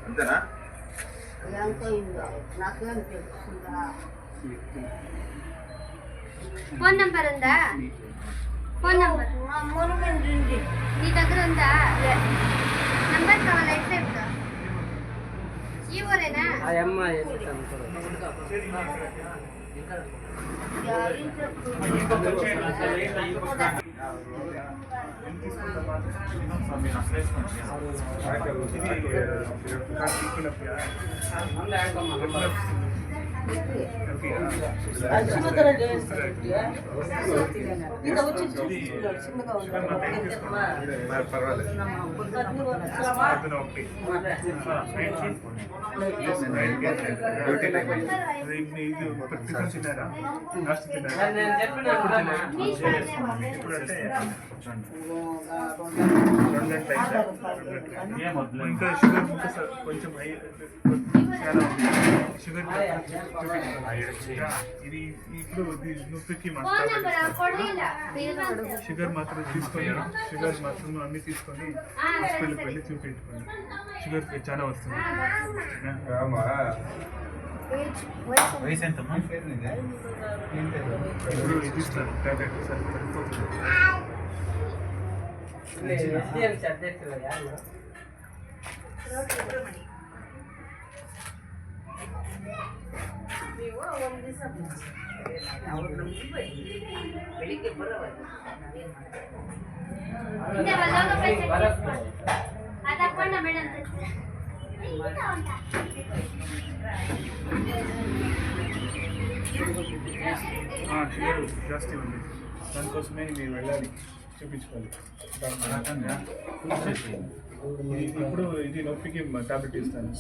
అంతేనా? Phone number ఉందా? Phone number నీ దగ్గర ఉందా? నంబర్ కావాలా? ఎట్లా చెప్తా? ఈ ఊరేనా? ఇంకా షుగర్ కొంచెం షుగర్ ఇది ఇప్పుడు నొప్పికి షుగర్ మాత్రం తీసుకొని అన్ని తీసుకొని హాస్పిటల్కి వెళ్ళి చూపించుకోండి. షుగర్ చాలా వస్తుంది. వయసు ఎంతమ్మా? ఇప్పుడు ఇది ఇస్తారు టాబ్లెట్ సరిపోతుంది. షుగర్ జాస్తి ఉంది, దానికోసమే మీరు వెళ్ళాలి, చూపించుకోవాలి. ఇప్పుడు ఇది నొప్పికి టాబ్లెట్ ఇస్తాను.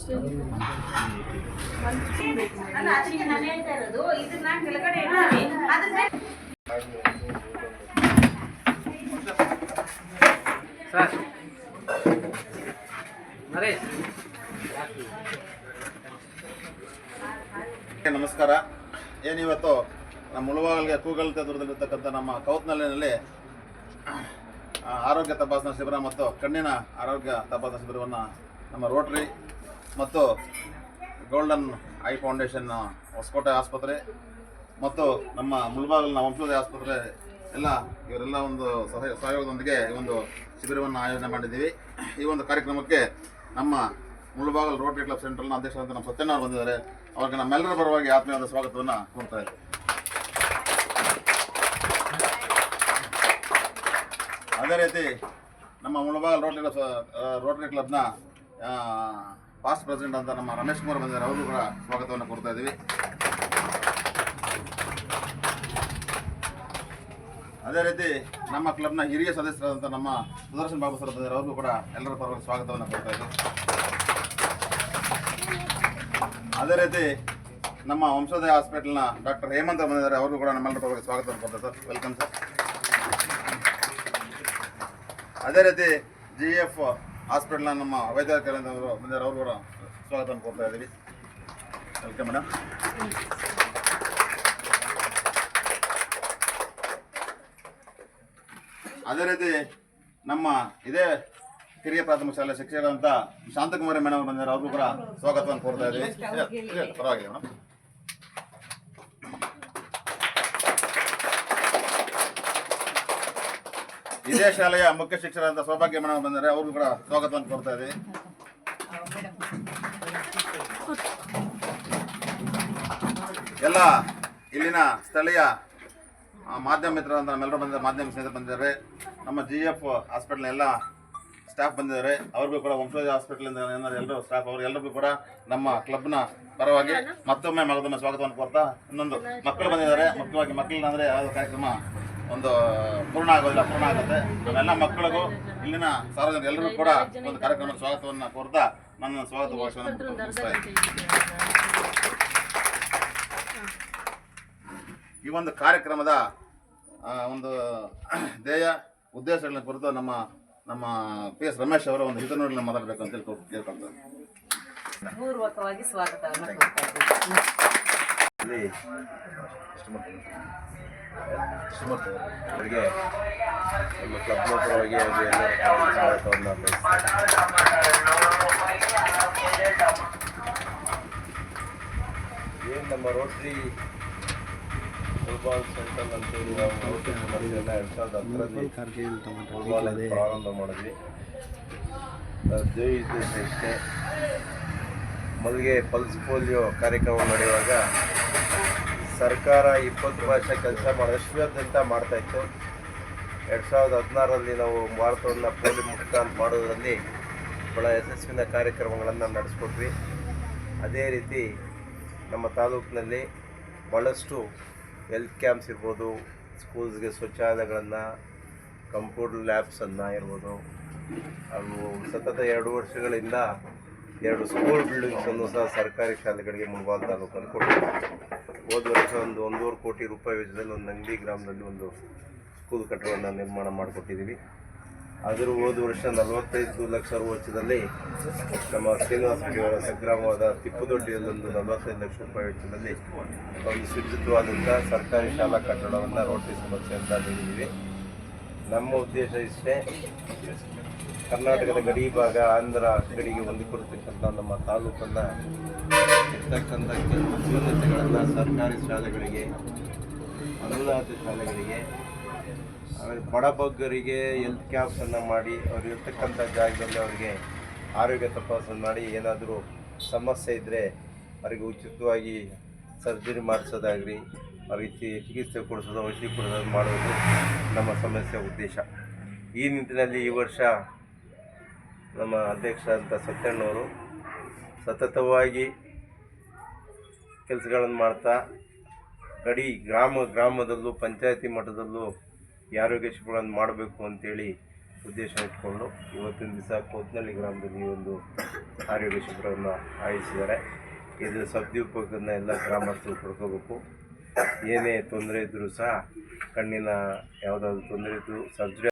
ಸರ್ ನರೇಶ್ ನಮಸ್ಕಾರ. ಏನಿವತ್ತು ನಮ್ಮ ಮುಳುಬಾಗಿಲಿಗೆ ಕೂಗಲ್ತೆ ದೂರದಲ್ಲಿರ್ತಕ್ಕಂಥ ನಮ್ಮ ಕೌತ್ನಲ್ಲಿನಲ್ಲಿ ಆರೋಗ್ಯ ತಪಾಸಣಾ ಶಿಬಿರ ಮತ್ತು ಕಣ್ಣಿನ ಆರೋಗ್ಯ ತಪಾಸಣಾ ಶಿಬಿರವನ್ನು ನಮ್ಮ ರೋಟರಿ ಮತ್ತು ಗೋಲ್ಡನ್ ಐ ಫೌಂಡೇಶನ್ ಹೊಸಕೋಟೆ ಆಸ್ಪತ್ರೆ ಮತ್ತು ನಮ್ಮ ಮುಳುಬಾಗಿಲಿನ ವಂಶೋದಯ ಆಸ್ಪತ್ರೆ ಇವರೆಲ್ಲ ಒಂದು ಸಹಯೋಗದೊಂದಿಗೆ ಈ ಒಂದು ಶಿಬಿರವನ್ನು ಆಯೋಜನೆ ಮಾಡಿದ್ದೀವಿ. ಈ ಒಂದು ಕಾರ್ಯಕ್ರಮಕ್ಕೆ ನಮ್ಮ ಮುಳುಬಾಗಿಲು ರೋಟರಿ ಕ್ಲಬ್ ಸೆಂಟ್ರಲ್ನ ಅಧ್ಯಕ್ಷರಾದ ನಮ್ಮ ಸತ್ಯನಾರಾಯಣ ಬಂದಿದ್ದಾರೆ. ಅವ್ರಿಗೆ ನಮ್ಮೆಲ್ಲರ ಪರವಾಗಿ ಆತ್ಮೀಯವಾದ ಸ್ವಾಗತವನ್ನು ಕೋರ್ತಾ ಇದ್ದೀವಿ. ಅದೇ ರೀತಿ ನಮ್ಮ ಮುಳುಬಾಗಿಲು ರೋಟರಿ ಕ್ಲಬ್ನ ಪಾಸ್ಟ್ ಪ್ರೆಸಿಡೆಂಟ್ ಅಂತ ನಮ್ಮ ರಮೇಶ್ ಕುಮಾರ್ ಬಂದಿದ್ದಾರೆ. ಅವರು ಕೂಡ ಸ್ವಾಗತವನ್ನು ಕೋರ್ತಾ ಇದ್ದೀವಿ. ಅದೇ ರೀತಿ ನಮ್ಮ ಕ್ಲಬ್ನ ಹಿರಿಯ ಸದಸ್ಯರಾದಂಥ ನಮ್ಮ ಸುದರ್ಶನ್ ಬಾಬು ಸರ್ ಬಂದಿದ್ದಾರೆ. ಅವ್ರಿಗೂ ಕೂಡ ಎಲ್ಲರ ಪರವಾಗಿ ಸ್ವಾಗತವನ್ನು ಕೋರ್ತಾ ಇದ್ದೀವಿ. ಅದೇ ರೀತಿ ನಮ್ಮ ವಂಶೋದಯ ಹಾಸ್ಪಿಟಲ್ನ ಡಾಕ್ಟರ್ ಹೇಮಂತ್ ಬಂದಿದ್ದಾರೆ. ಅವ್ರಿಗೂ ಕೂಡ ನಮ್ಮೆಲ್ಲರ ಪರವಾಗಿ ಸ್ವಾಗತವನ್ನು ಕೊಡ್ತಾರೆ ಸರ್. Welcome sir. ಅದೇ ರೀತಿ GF ಹಾಸ್ಪಿಟಲ್ನ ನಮ್ಮ ವೈದ್ಯಾಧಿಕಾರಿಯವರು ಬಂದಿದ್ದಾರೆ. ಅವರು ಕೂಡ ಸ್ವಾಗತವನ್ನು ಕೊಡ್ತಾ ಇದ್ದೀವಿ. Welcome madam. ಅದೇ ರೀತಿ ನಮ್ಮ ಇದೇ ಕಿರಿಯ ಪ್ರಾಥಮಿಕ ಶಾಲೆ ಶಿಕ್ಷಕರಂತ ಶಾಂತಕುಮಾರಿ ಮೇಡಮ್ ಬಂದಿದ್ದಾರೆ. ಅವ್ರಿಗೂ ಕೂಡ ಸ್ವಾಗತವನ್ನು ಕೋರ್ತಾ ಇದ್ದೀವಿ. ಪರವಾಗಿಲ್ಲ ಮೇಡಮ್. ಇದೇ ಶಾಲೆಯ ಮುಖ್ಯ ಶಿಕ್ಷಕರಂತ ಸೌಭಾಗ್ಯ ಮೇಡಮ್ ಬಂದಿದ್ದಾರೆ. ಅವ್ರಿಗೂ ಕೂಡ ಸ್ವಾಗತವನ್ನು ಕೋರ್ತಾ ಇದ್ದೀವಿ. ಎಲ್ಲ ಇಲ್ಲಿನ ಸ್ಥಳೀಯ ಮಾಧ್ಯಮ ಮಿತ್ರರಂತ ನಮ್ಮೆಲ್ಲರೂ ಬಂದಿದ್ದಾರೆ. ಮಾಧ್ಯಮ ಸ್ನೇಹಿತರು ಬಂದಿದ್ದಾರೆ. ನಮ್ಮ GF ಹಾಸ್ಪಿಟಲ್ನ ಎಲ್ಲ ಸ್ಟಾಫ್ ಬಂದಿದ್ದಾರೆ. ಅವ್ರಿಗೂ ಕೂಡ ವಂಶೋದಯ ಹಾಸ್ಪಿಟಲಿಂದ ಎಲ್ಲರೂ ಸ್ಟಾಫ್ ಅವರೆಲ್ಲರಿಗೂ ಕೂಡ ನಮ್ಮ ಕ್ಲಬ್ನ ಪರವಾಗಿ ಮತ್ತೊಮ್ಮೆ ಸ್ವಾಗತವನ್ನು ಕೋರ್ತಾ, ಇನ್ನೊಂದು ಮಕ್ಕಳು ಬಂದಿದ್ದಾರೆ. ಮುಖ್ಯವಾಗಿ ಮಕ್ಕಳಿಲ್ಲ ಅಂದರೆ ಯಾವುದೋ ಕಾರ್ಯಕ್ರಮ ಒಂದು ಪೂರ್ಣ ಆಗುತ್ತೆ. ನಮ್ಮೆಲ್ಲ ಮಕ್ಕಳಿಗೂ ಇಲ್ಲಿನ ಸಾರ್ವಜನಿಕ ಎಲ್ಲರಿಗೂ ಕೂಡ ಒಂದು ಕಾರ್ಯಕ್ರಮದ ಸ್ವಾಗತವನ್ನು ಕೋರ್ತಾ ನನ್ನ ಸ್ವಾಗತ ಭಾಷಣವನ್ನು ಮುಗಿಸ್ತಾ ಇದ್ದೀನಿ. ಈ ಒಂದು ಕಾರ್ಯಕ್ರಮದ ಒಂದು ಧ್ಯೇಯ ಉದ್ದೇಶಗಳ ಕುರಿತು ನಮ್ಮ PS ರಮೇಶ್ ಅವರ ಒಂದು ಹಿತನುಡಿಯನ್ನು ಮಾತಾಡಬೇಕು ಅಂತ ಕೇಳ್ಕೊಳ್ತಾರೆ. ಪೂರ್ವಕವಾಗಿ ಸ್ವಾಗತವನ್ನು ಅವರಿಗೆ ನಮ್ಮ ಕ್ಲಬ್ನ ಪರವಾಗಿ ಸ್ವಾಗತವನ್ನು ಶ್ರೀ ಫುಟ್ಬಾಲ್ ಸೆಂಟರ್ ಅಂತೇಳಿ ನಾವು 2010ರಲ್ಲಿ ಪ್ರಾರಂಭ ಮಾಡಿದ್ವಿ. ಉದ್ದೇಶ ಇಷ್ಟೇ. ಮೊದಲಿಗೆ ಪಲ್ಸ್ ಪೋಲಿಯೋ ಕಾರ್ಯಕ್ರಮ ನಡೆಯುವಾಗ ಸರ್ಕಾರ 20 ಭಾಷೆ ಕೆಲಸ ವಿಶ್ವಾದ್ಯಂತ ಮಾಡ್ತಾಯಿತ್ತು. 2016ರಲ್ಲಿ ನಾವು ಭಾರತವನ್ನು ಪೋಲಿಯೋ ಮುಕ್ತ ಮಾಡೋದರಲ್ಲಿ ಭಾಳ ಯಶಸ್ವಿನ ಕಾರ್ಯಕ್ರಮಗಳನ್ನು ನಡೆಸ್ಕೊಟ್ವಿ. ಅದೇ ರೀತಿ ನಮ್ಮ ತಾಲೂಕಿನಲ್ಲಿ ಭಾಳಷ್ಟು ಹೆಲ್ತ್ ಕ್ಯಾಂಪ್ಸ್ ಇರ್ಬೋದು, ಸ್ಕೂಲ್ಸ್ಗೆ ಶೌಚಾಲಯಗಳನ್ನು, ಕಂಪ್ಯೂಟರ್ ಲ್ಯಾಬ್ಸನ್ನು ಇರ್ಬೋದು, ಹಾಗೂ ಸತತ 2 ವರ್ಷಗಳಿಂದ 2 ಸ್ಕೂಲ್ ಬಿಲ್ಡಿಂಗ್ಸನ್ನು ಸಹ ಸರ್ಕಾರಿ ಶಾಲೆಗಳಿಗೆ ಮುಳಬಾಗಿಲು ತಾಲೂಕಲ್ಲಿ ಕೊಟ್ಟಿದ್ದೀವಿ. ಹೋದ ವರ್ಷ ಒಂದು 1.5 ಕೋಟಿ ರೂಪಾಯಿ ವೆಚ್ಚದಲ್ಲಿ ಒಂದು ಅಂಗಡಿ ಗ್ರಾಮದಲ್ಲಿ ಒಂದು ಸ್ಕೂಲ್ ಕಟ್ಟಡವನ್ನು ನಿರ್ಮಾಣ ಮಾಡಿಕೊಟ್ಟಿದ್ದೀವಿ. ಆದರೂ ಹೋದ ವರ್ಷ 45 ಲಕ್ಷ ರು ವೆಚ್ಚದಲ್ಲಿ ನಮ್ಮ ಶ್ರೀನಿವಾಸ ಸ್ವಗ್ರಾಮವಾದ ತಿಪ್ಪುದೊಡ್ಡಿಯಲ್ಲಿ ಒಂದು 45 ಲಕ್ಷ ರೂಪಾಯಿ ವೆಚ್ಚದಲ್ಲಿ ಒಂದು ಸುಸಜ್ಜಿತವಾದಂಥ ಸರ್ಕಾರಿ ಶಾಲಾ ಕಟ್ಟಡವನ್ನು ರೋಟರಿ ಸಮಸ್ಯೆ ಅಂತ ನೀಡಿದ್ದೀವಿ. ನಮ್ಮ ಉದ್ದೇಶ ಇಷ್ಟೇ, ಕರ್ನಾಟಕದ ಗಡಿ ಭಾಗ ಆಂಧ್ರ ಗಡಿಗೆ ಹೊಂದಿಕೊಂಡಿರ್ತಕ್ಕಂಥ ನಮ್ಮ ತಾಲೂಕನ್ನು ಇರ್ತಕ್ಕಂಥ ಕೆಲವು ನ್ಯೂನತೆಗಳನ್ನು ಸರ್ಕಾರಿ ಶಾಲೆಗಳಿಗೆ, ಅನುದಾನಿತ ಶಾಲೆಗಳಿಗೆ, ಆಮೇಲೆ ಬಡಬಗ್ಗರಿಗೆ ಹೆಲ್ತ್ ಕ್ಯಾಂಪ್ಸನ್ನು ಮಾಡಿ ಅವ್ರು ಇರ್ತಕ್ಕಂಥ ಜಾಗದಲ್ಲಿ ಅವರಿಗೆ ಆರೋಗ್ಯ ತಪಾಸಣೆ ಮಾಡಿ ಏನಾದರೂ ಸಮಸ್ಯೆ ಇದ್ದರೆ ಅವರಿಗೆ ಉಚಿತವಾಗಿ ಸರ್ಜರಿ ಮಾಡಿಸೋದಾಗಲಿ, ಅವ್ರಿಗೆ ಚಿಕಿತ್ಸೆ ಕೊಡಿಸೋದು, ಔಷಧಿ ಕೊಡೋದು ಮಾಡೋದು ನಮ್ಮ ಸಮಸ್ಯೆ ಉದ್ದೇಶ. ಈ ನಿಟ್ಟಿನಲ್ಲಿ ಈ ವರ್ಷ ನಮ್ಮ ಅಧ್ಯಕ್ಷ ಅಂತ ಸತ್ಯಣ್ಣವರು ಸತತವಾಗಿ ಕೆಲಸಗಳನ್ನು ಮಾಡ್ತಾ ಗಡಿ ಗ್ರಾಮದಲ್ಲೂ ಪಂಚಾಯತಿ ಮಟ್ಟದಲ್ಲೂ ಈ ಆರೋಗ್ಯ ಶಿಬಿರಗಳನ್ನು ಮಾಡಬೇಕು ಅಂತೇಳಿ ಉದ್ದೇಶ ಇಟ್ಕೊಂಡು ಇವತ್ತಿನ ದಿವಸ ಕೋತ್ನಳ್ಳಿ ಗ್ರಾಮದಲ್ಲಿ ಒಂದು ಆರೋಗ್ಯ ಶಿಬಿರವನ್ನು ಆಯೋಜಿಸಿದ್ದಾರೆ. ಇದು ಸದುಪಯೋಗವನ್ನು ಎಲ್ಲ ಗ್ರಾಮಸ್ಥರು ಪಡ್ಕೋಬೇಕು. ಏನೇ ತೊಂದರೆ ಇದ್ದರೂ ಸಹ ಕಣ್ಣಿನ ಯಾವುದಾದ್ರು ತೊಂದರೆ ಇದ್ದರೂ ಸರ್ಜರಿ